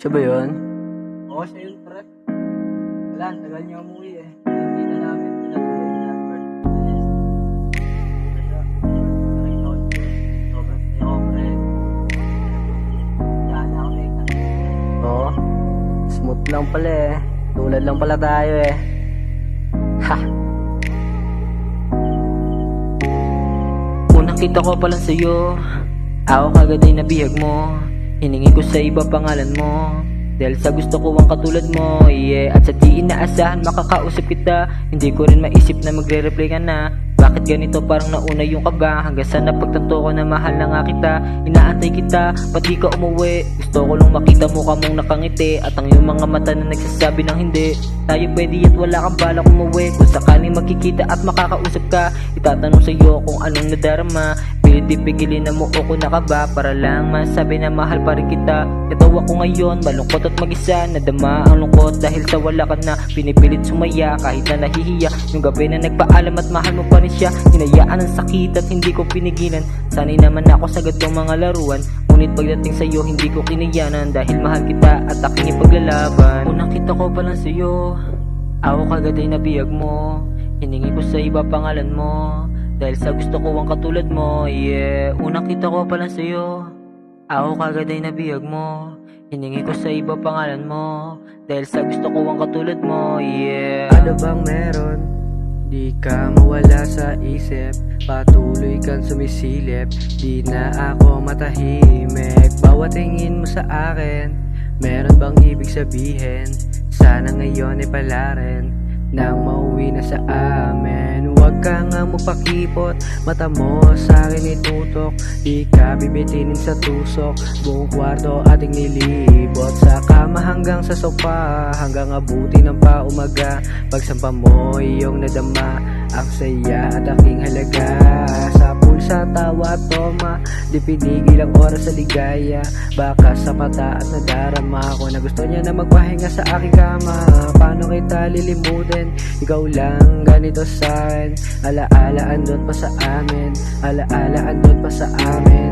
Siya ba yun? Oo, siya yun, pre. Wala, ang tagal niya umuwi eh. Hindi na namin pinatuloy na first business. Kaya, nakita ko siya. Sobrang siya ako, pre. Diyan na ako na Oo. Smooth lang pala eh. Tulad lang pala tayo eh. Ha! Unang kita ko pa lang sa'yo, ako kagad ay nabihag mo. Hiningi ko sa iba pangalan mo, dahil sa gusto ko ang katulad mo, yeah. At sa di inaasahan makakausap kita, hindi ko rin maisip na magre-reply ka na. Bakit ganito parang nauna yung kaba, hanggang sa napagtanto ko na mahal na nga kita. Inaantay kita, ba't di ka umuwi? Gusto ko lang makita mo ka mong nakangiti, at ang iyong mga mata na nagsasabi ng hindi. Tayo pwede at wala kang balak umuwi. Kung sakaling magkikita at makakausap ka, itatanong sa'yo kung anong nadarama. Pilit ipigilin na mo ako nakaba, para lang masabi na mahal pa rin kita. Ito ako ngayon, malungkot at mag-isa, nadama ang lungkot dahil sa wala ka na. Pinipilit sumaya kahit na nahihiya, yung gabi na nagpaalam at mahal mo pa rin siya. Hinayaan ang sakit at hindi ko pinigilan, sanay naman ako sa ganitong mga laruan. Ngunit pagdating sa'yo hindi ko kinayanan, dahil mahal kita at aking ipaglalaban. Unang kita ko pa lang sa'yo, ako kagad ay nabiyag mo. Hiningi ko sa iba pangalan mo, dahil sa gusto ko ang katulad mo, yeah. Unang kita ko pa lang sa'yo, ako kagad ay nabiyag mo. Hiningi ko sa iba pangalan mo, dahil sa gusto ko ang katulad mo, yeah. Ano bang meron? Di ka mawala sa isip, patuloy kang sumisilip, di na ako matahimik. Bawat tingin mo sa akin, meron bang ibig sabihin? Sana ngayon ay pala rin nang mauwi na sa amin. Huwag ka nga magpakipot, mata mo sa akin itutok, di ka bibitinin sa tusok. Buong kwarto ating nilibot, sa kama hanggang sa sopa, hanggang abuti ng paumaga. Pagsampa mo iyong nadama, ang saya at aking halaga. Sa pulsa, tawa at toma, di pinigil ang oras sa ligaya. Baka sa pata at nadarama ko na gusto niya na magpahinga sa aking kama. Paano kita lilimutin? Ikaw lang ganito sa'kin. Alaala andun pa sa amin, alaala andun pa sa amin.